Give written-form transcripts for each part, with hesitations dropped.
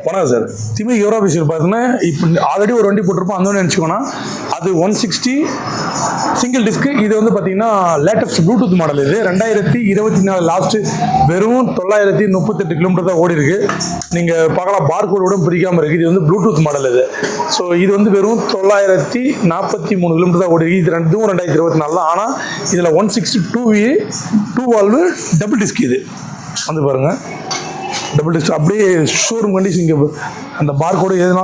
வணக்கம் sir. திமி euro ஆஃபீஸில் பார்த்தீங்கன்னா இப்போ ஆல்ரெடி ஒரு வண்டி போட்டிருப்போம். அந்த வண்டி நினச்சிக்கோன்னா அது 160 சிங்கிள் டிஸ்க்கு. இது வந்து பார்த்தீங்கன்னா லேட்டஸ்ட் ப்ளூடூத் மாடல். இது 2024 லாஸ்ட்டு வெறும் 938 கிலோமீட்டர் தான் ஓடி இருக்கு. நீங்கள் பார்க்கலாம், பார்கோடோட பிரிக்காமல் இருக்குது. இது வந்து ப்ளூடூத் மாடல் இது. ஸோ இது வந்து வெறும் 943 கிலோமீட்டர் தான் ஓடி இருக்கு. இது ரெண்டும் 2024 தான். ஆனால் இதில் 162V 2 வால்வு டபுள் டிஸ்க். இது வந்து பாருங்கள், டபுள் டிஸ்க் அப்படியே ஷோரூம் கண்டிஷன். இங்கே அந்த பார்கோடு எதுனா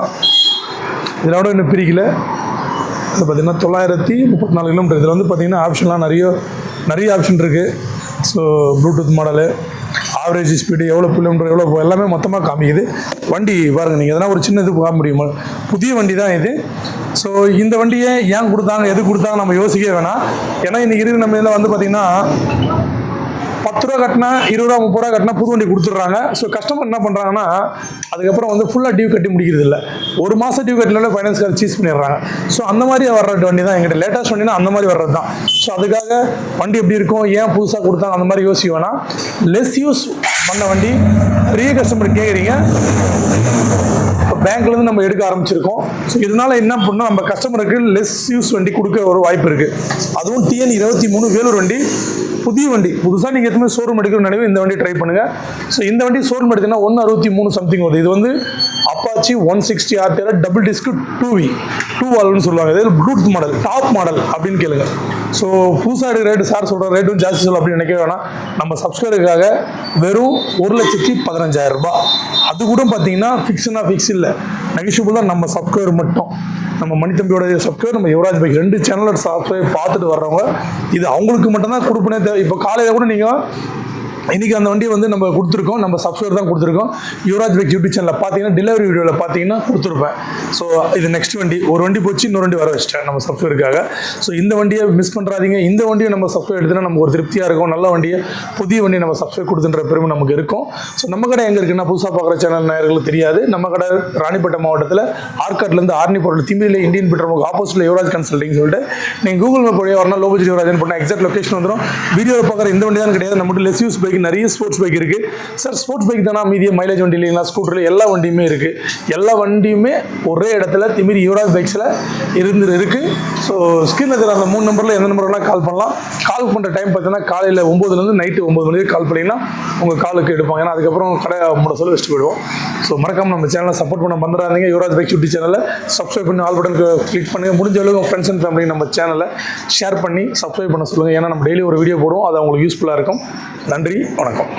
இதனோட இன்னும் பிரிக்கல. இது பார்த்திங்கன்னா 934 கிலோமீட்டர். இதில் வந்து பார்த்திங்கன்னா ஆப்ஷன்லாம் நிறைய ஆப்ஷன் இருக்குது. So Bluetooth model, average speed, எவ்வளோ கிலோமீட்டர் எவ்வளோ எல்லாமே மொத்தமாக காமிக்குது. வண்டி பாருங்கள், நீங்கள் எதனா ஒரு சின்ன இது பார்க்க முடியுமா? புதிய வண்டி தான் இது. ஸோ இந்த வண்டியை ஏன் கொடுத்தாங்க, எது கொடுத்தாங்க நம்ம யோசிக்கவே வேணாம். ஏன்னா இன்றைக்கி இருக்கிற நம்ம இதில் வந்து பார்த்திங்கன்னா 10 ரூபா கட்டினா 20 ரூபா 30 ரூபா கட்டினா புது வண்டி கொடுத்துட்றாங்க. ஸோ கஸ்டமர் என்ன பண்ணுறாங்கன்னா அதுக்கப்புறம் வந்து ஃபுல்லாக டியூ கட்டி முடிக்கிறது இல்லை. ஒரு மாதம் டியூ கட்டினாலே ஃபைனான்ஸ் கார்டு சீஸ் பண்ணிடுறாங்க. ஸோ அந்த மாதிரி வர்ற வண்டி தான் எங்கிட்ட லேட்டஸ்ட் வண்டினா அந்த மாதிரி வர்றது தான். ஸோ அதுக்காக வண்டி எப்படி இருக்கும், ஏன் புதுசாக கொடுத்தாங்க அந்த மாதிரி யோசிக்க வேணாம். லெஸ் யூஸ் பண்ண வண்டி நிறைய கஸ்டமர் கேட்குறீங்க. இப்போ பேங்க்லேருந்து நம்ம எடுக்க ஆரம்பிச்சிருக்கோம். ஸோ இதனால் என்ன பண்ணால் நம்ம கஸ்டமருக்கு லெஸ் யூஸ் வண்டி கொடுக்க ஒரு வாய்ப்பு இருக்குது. அதுவும் TN 23 வேலூர் வண்டி, புதிய வண்டி. புதுசாக நீங்கள் எத்தனை ஷோரூம் எடுக்கணும்னு நினைவு இந்த வண்டி ட்ரை பண்ணுங்கள். ஸோ இந்த வண்டி ஷோரூம் எடுத்தீங்கன்னா 163 சம்திங் வருது. இது வந்து Apache 160 RTR double disc 2V 2 வால்வ்னு சொல்லுவாங்க. இது ப்ளூடூத் மாடல், டாப் மாடல் அப்படின்னு கேளுங்க. ஸோ புதுசாக எடுக்கிற ரேட்டு சார் சொல்கிற ரேட்டும் ஜாஸ்தி சொல்லும் அப்படின்னு நினைக்க வேணாம். நம்ம சப்ஸ்கிரைபருக்காக வெறும் 1,15,000 ரூபாய். அது கூட பார்த்தீங்கன்னா ஃபிக்ஸ் இல்லை, நெகிஷியபிள் தான். நம்ம சப்ஸ்கிரைபர் மட்டும், நம்ம மணித்தம்பியோட சப்ஸ்கிரைபர், நம்ம யுவராஜ் பைக் 2 சேனலோட சப்ஸ்கிரைப் பார்த்துட்டு வர்றவங்க இது அவங்களுக்கு மட்டும்தான் கொடுப்பனே தேவை. இப்போ காலையில் கூட நீங்கள் இன்றைக்கி அந்த வண்டியை வந்து நம்ம கொடுத்துருக்கோம், நம்ம சப்ஸ்கிரைபர் தான் கொடுத்துருக்கோம். யுவராஜ் பைக் யூடியூப் சேனலில் பார்த்தீங்கன்னா டெலிவரி வீடியோவில் பார்த்தீங்கன்னா கொடுத்துருப்பேன். ஸோ இது நெக்ஸ்ட் வண்டி, ஒரு வண்டி போச்சு, இன்னொரு வண்டி வர வச்சிட்டேன் நம்ம சப்ஸ்கிரைபருக்காக. ஸோ இந்த வண்டியை மிஸ் பண்ணுறாதீங்க. இந்த வண்டியை நம்ம சப்ஸ்கிரைப் எடுத்துனா நமக்கு ஒரு திருப்தியாக இருக்கும். நல்ல வண்டியை, புதிய வண்டியை நம்ம சப்ஸ்கிரைப் கொடுத்துன்ற பெருமை நமக்கு இருக்கும். ஸோ நம்ம கடை எங்கே இருக்குன்னா, புதுசாக பார்க்குற சேனல் நேயர்களுக்கு தெரியாது, நம்ம கடை ராணிப்பேட்டை மாவட்டத்தில் ஆர்காட்லேருந்து ஆர்னி பொருள் திமிரியில் இந்தியன் பெட்ரோல் ஆப்போசிட்டில் யுவராஜ் கன்சல்டிங் சொல்லிட்டு நீங்கள் கூகுள் மேப் வழியாக வரணும், லோ பட்ஜெட் யுவராஜ் பண்ணால் எக்ஸாக்ட் லொக்கேஷன் வந்துடும். வீடியோவில் பார்க்குற இந்த வண்டி தான் கிடையாது, நம்மகிட்ட லெஸ் யூஸ் பைக் நிறைய ஸ்போர்ட்ஸ் பைக் இருக்குது. சார் ஸ்போர்ட்ஸ் பைக் தானே, மீதிய மைலேஜ் வண்டி இல்லைங்களா, ஸ்கூட்டரில் எல்லா வண்டியுமே இருக்குது. எல்லா வண்டியுமே ஒரே இடத்துல திமிரி யுவராஜ் பைக்ஸில் இருக்குது. ஸோ ஸ்க்ரீனில் இருக்கிற அந்த 3 நம்பரில் எந்த நம்பர்லாம் கால் பண்ணலாம். கால் பண்ணுற டைம் பார்த்தீங்கன்னா காலையில் 9லேருந்து நைட்டு 9 மணிக்கு கால் பண்ணிங்கன்னா உங்கள் காலுக்கு எடுப்பாங்க. ஏன்னா அதுக்கப்புறம் கடை மூட சொல்ல வச்சுட்டு போயிடுவோம். ஸோ மறக்காமல் நம்ம சேனலை சப்போர்ட் பண்ண வந்துடாதீங்க. யுவராஜ் பைக் யூடியூப் சேனலை சப்ஸ்கிரைப் பண்ணி ஆல் பட்டன் கிளிக் பண்ணுங்கள். முடிஞ்ச அளவுக்கு உங்கள் ஃப்ரெண்ட்ஸ் அண்ட் ஃபேமிலி நம்ம சேனலை ஷேர் பண்ணி சப்ஸ்கிரைப் பண்ண சொல்லுங்கள். ஏன்னா நம்ம டெய்லி ஒரு வீடியோ போடுவோம், அது அவங்களுக்கு யூஸ்ஃபுல்லாக இருக்கும். நன்றி, வணக்கம்.